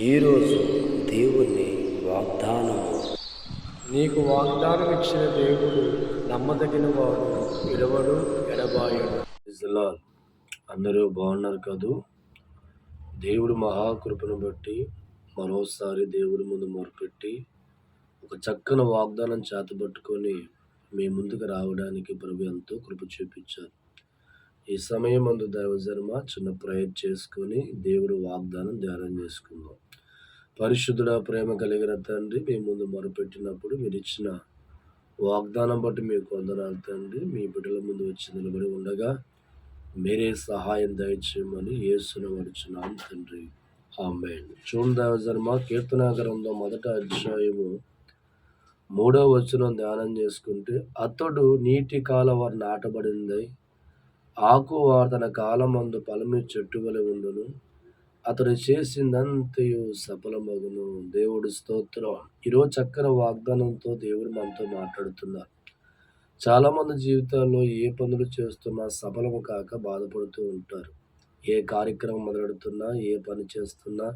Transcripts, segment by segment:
ఈరోజు దేవుని వాగ్దానము. నీకు వాగ్దానం ఇచ్చిన దేవుడు నమ్మదగిన వాడు, విడవడు, ఎడబాయడు. అందరూ బాగున్నారు కదూ? దేవుడు మహాకృపను బట్టి మరోసారి దేవుడి ముందు మొరపెట్టి ఒక చక్కని వాగ్దానం చేతబట్టుకొని మీ ముందుకు రావడానికి ప్రభు ఎంతో కృప చూపించారు. ఈ సమయం అందు దైవజన్మ చిన్న ప్రేయర్ చేసుకొని దేవుడు వాగ్దానం ధ్యానం చేసుకుందాం. పరిశుద్ధుడ, ప్రేమ కలిగిన తండ్రి, మీ ముందు మొరపెట్టినప్పుడు మీరు ఇచ్చిన వాగ్దానం బట్టి మీకు వందనాలు తండ్రి. మీ బిడ్డల ముందు వచ్చి నిలబడి ఉండగా మీరే సహాయం దయచేయమని యేసును అడుగుచున్నాం తండ్రి, ఆమేన్. చూడండి దైవజన్మ, కీర్తన గ్రంథం 1వ అధ్యాయము 3వ వచనం ధ్యానం చేసుకుంటే, అతడు నీటి కాలవ నాటబడింది, ఆకు తన కాలమందు ఫలమి చెట్టు వలె ఉండును, అతడు చేసిందంతయు సఫలమగును. దేవుడు స్తోత్రం. ఈరోజు చక్కని వాగ్దానంతో దేవుడు మనతో మాట్లాడుతున్నారు. చాలా మంది జీవితాల్లో ఏ పనులు చేస్తున్నా సఫలము కాక బాధపడుతూ ఉంటారు. ఏ కార్యక్రమం మొదలెడుతున్నా, ఏ పని చేస్తున్నా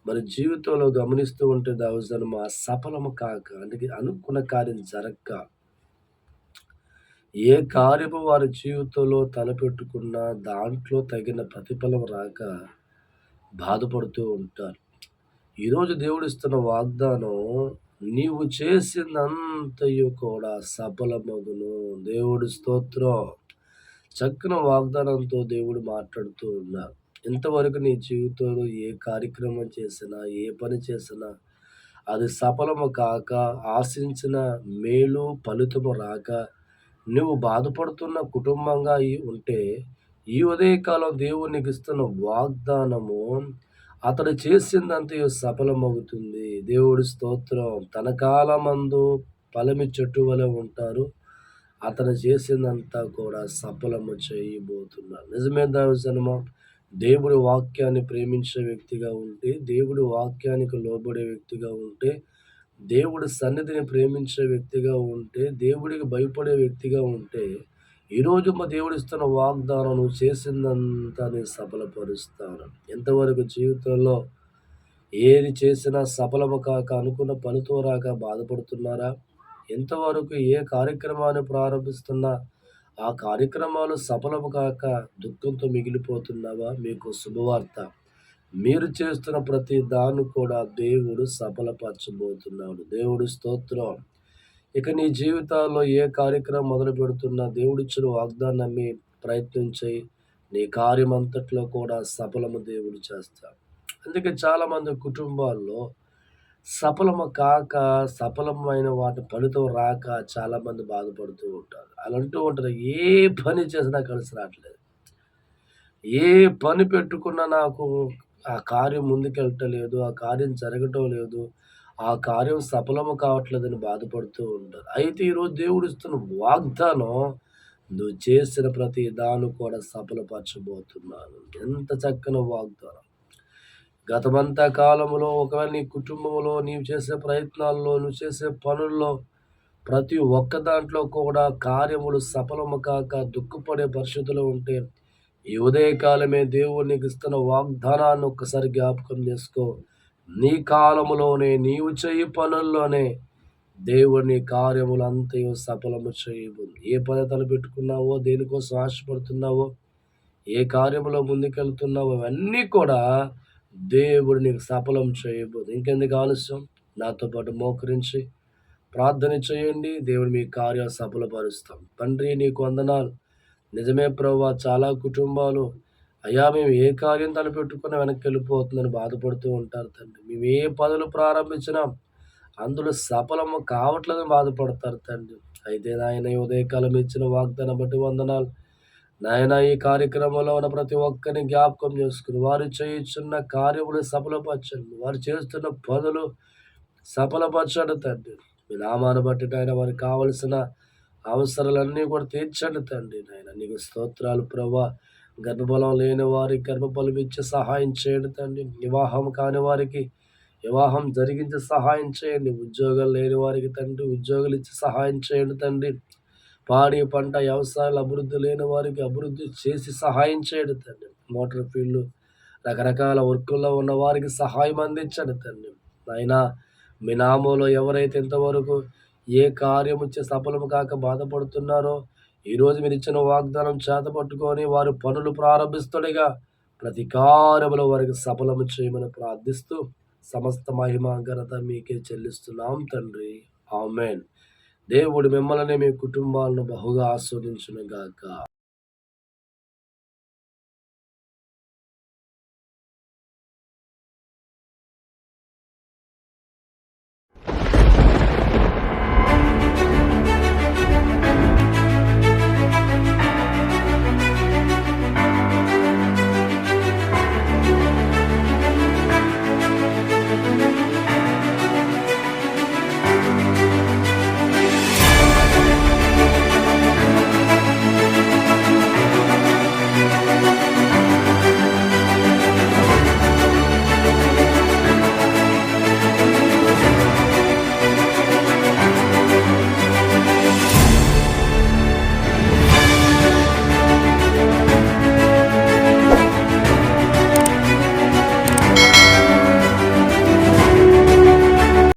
మరి జీవితంలో గమనిస్తూ ఉంటే దైవజనము సఫలము కాక, అందుకే అనుకున్న కార్యం జరగక, ఏ కార్యము వారి జీవితంలో తలపెట్టుకున్నా దాంట్లో తగిన ప్రతిఫలం రాక బాధపడుతూ ఉంటారు. ఈరోజు దేవుడిస్తున్న వాగ్దానం, నీవు చేసిందంతయు కూడా సఫలమగును. దేవుడి స్తోత్రం. చక్కని వాగ్దానంతో దేవుడు మాట్లాడుతూ ఉన్నారు. ఇంతవరకు నీ జీవితంలో ఏ కార్యక్రమం చేసినా, ఏ పని చేసినా అది సఫలము కాక, ఆశించిన మేలు ఫలితము రాక నువ్వు బాధపడుతున్న కుటుంబంగా ఉంటే, ఈ ఉదయకాలం దేవుడు నీకు ఇస్తున్న వాగ్దానము, అతడు చేసిందంతయు సఫలమవుతుంది. దేవుడి స్తోత్రం. తన కాలమందు ఫలమి చెట్టు వలె ఉంటారు, అతను చేసిందంతా కూడా సఫలము చేయబోతున్నాడు. నిజమే దైవజనమా, దేవుడి వాక్యాన్ని ప్రేమించే వ్యక్తిగా ఉంటే, దేవుడి వాక్యానికి లోబడే వ్యక్తిగా ఉంటే, దేవుడి సన్నిధిని ప్రేమించే వ్యక్తిగా ఉంటే, దేవుడికి భయపడే వ్యక్తిగా ఉంటే, ఈరోజు మా దేవుడు ఇస్తున్న వాగ్దానం, నువ్వు చేసిందంతా నేను సఫలపరుస్తాను. ఎంతవరకు జీవితంలో ఏది చేసినా సఫలము కాక, అనుకున్న ఫలితం రాక బాధపడుతున్నారా? ఎంతవరకు ఏ కార్యక్రమాన్ని ప్రారంభిస్తున్నా ఆ కార్యక్రమాలు సఫలము కాక దుఃఖంతో మిగిలిపోతున్నావా? మీకు శుభవార్త. మీరు చేస్తున్న ప్రతి దాన్ని కూడా దేవుడు సఫలపరచబోతున్నాడు. దేవుడి స్తోత్రం. ఇక నీ జీవితాల్లో ఏ కార్యక్రమం మొదలు పెడుతున్నా దేవుడిచ్చిన వాగ్దానం నమ్మి ప్రయత్నం చేయి. నీ కార్యం అంతట్లో కూడా సఫలము దేవుడు చేస్తాడు. అందుకే చాలామంది కుటుంబాల్లో సఫలము కాక, సఫలమైన వాటి ఫలితం రాక చాలామంది బాధపడుతూ ఉంటారు. అలా అంటూ ఉంటారు, ఏ పని చేసినా కలిసి రావట్లేదు, ఏ పని పెట్టుకున్నా నాకు ఆ కార్యం ముందుకెళ్ళటలేదు, ఆ కార్యం జరగటం లేదు, ఆ కార్యం సఫలము కావట్లేదని బాధపడుతూ ఉంటారు. అయితే ఈరోజు దేవుడు ఇస్తున్న వాగ్దానం, నువ్వు చేసిన ప్రతి దాన్ని కూడా సఫలపరచబోతున్నాను. ఎంత చక్కని వాగ్దానం. గతమంతా కాలంలో ఒకవేళ నీ కుటుంబంలో నీవు చేసే ప్రయత్నాల్లో, నువ్వు చేసే పనుల్లో ప్రతి ఒక్క దాంట్లో కూడా కార్యములు సఫలము కాక దుఃఖపడే పరిస్థితులు ఉంటే, ఈ ఉదయకాలమే దేవుడు నీకు ఇస్తున్న వాగ్దానాన్ని ఒక్కసారి జ్ఞాపకం చేసుకో. నీ కాలములోనే, నీవు చేయి పనుల్లోనే దేవుడు నీ కార్యములు అంతయు సఫలము చేయబోదు. ఏ పని తలపెట్టుకున్నావో, దేనికోసం ఆశపడుతున్నావో, ఏ కార్యములో ముందుకెళ్తున్నావో అవన్నీ కూడా దేవుడు నీకు సఫలం చేయబోదు. ఇంకెందుకు ఆలస్యం? నాతో పాటు మోకరించి ప్రార్థన చేయండి. దేవుడు మీ కార్యాలు సఫలపరుస్తాం. తండ్రి, నీకు వందనాలు. నిజమే ప్రభువా, చాలా కుటుంబాలు అయ్యా మేము ఏ కార్యం తలపెట్టుకున్నా వెనక్కి వెళ్ళిపోతుందని బాధపడుతూ ఉంటారు తండ్రి. మేము ఏ పనులు ప్రారంభించినా అందులో సఫలము కావట్లేదని బాధపడతారు తండ్రి. అయితే నాయన, ఈ ఉదయకాలం ఇచ్చిన వాగ్దానం బట్టి వందనాలు నాయన. ఈ కార్యక్రమంలో ఉన్న ప్రతి ఒక్కరిని జ్ఞాపకం చేసుకుని వారు చేయుచున్న కార్యములు సఫలపరచండి, వారు చేస్తున్న పనులు సఫలపరచండి తండ్రి. మీ నామాన్ని బట్టి నాయన వారికి కావలసిన అవసరాలన్నీ కూడా తీర్చండి తండ్రి. నాయన నీకు స్తోత్రాలు ప్రభా. గర్భఫలం లేని వారికి గర్భఫలం ఇచ్చి సహాయం చేయండి తండ్రి. వివాహం కాని వారికి వివాహం జరిగించి సహాయం చేయండి. ఉద్యోగాలు లేని వారికి తండ్రి ఉద్యోగాలు ఇచ్చి సహాయం చేయండి తండ్రి. పాడి పంట వ్యవసాయాలు అభివృద్ధి లేని వారికి అభివృద్ధి చేసి సహాయం చేయండి తండ్రి. మోటార్ ఫీల్డ్ రకరకాల వర్కుల్లో ఉన్న వారికి సహాయం అందించండి తండ్రి. నాయనా, మీ నామంలో ఎవరైతే ఇంతవరకు ఏ కార్యము సఫలము కాక బాధపడుతున్నారో, ఈరోజు మీరు ఇచ్చిన వాగ్దానం చేతపట్టుకొని వారు పనులు ప్రారంభిస్తుండగా ప్రతి కార్యములో వారికి సఫలము చేయమని ప్రార్థిస్తూ సమస్త మహిమ ఘనత మీకే చెల్లిస్తున్నాం తండ్రి. ఆమేన్. దేవుడు మిమ్మల్ని మీ కుటుంబాలను బహుగా ఆస్వాదించును గాక.